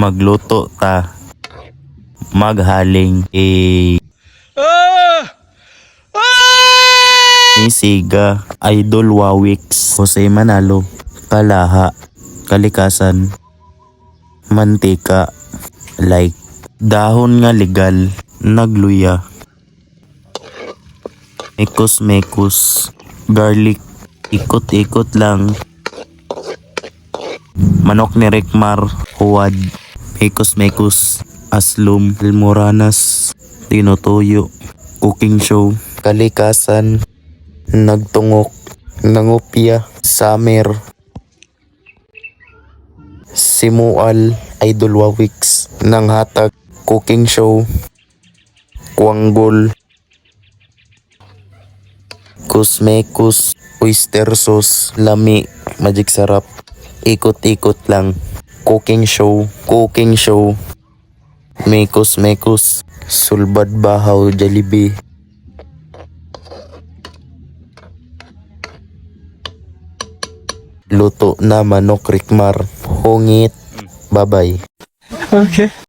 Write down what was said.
Magluto ta. Maghaling Isiga, Idol Wawix, Jose Manalo, Kalaha, Kalikasan, Mantika, like, dahon nga legal, nagluya, mekos, garlic, ikot-ikot lang, manok ni Rekmar, huwad, mekos, aslum, almoranas, tinutuyo, cooking show, kalikasan, nagtungok, nangopya, summer, simual, Idol Wawix, nanghatag, cooking show, kuanggol, kusmekus, oyster sauce, lami, magic sarap, ikot-ikot lang, cooking show, mekos, sulbad bahaw, Jollibee. Luto na manok Rekmar, hungit, babay. Okay.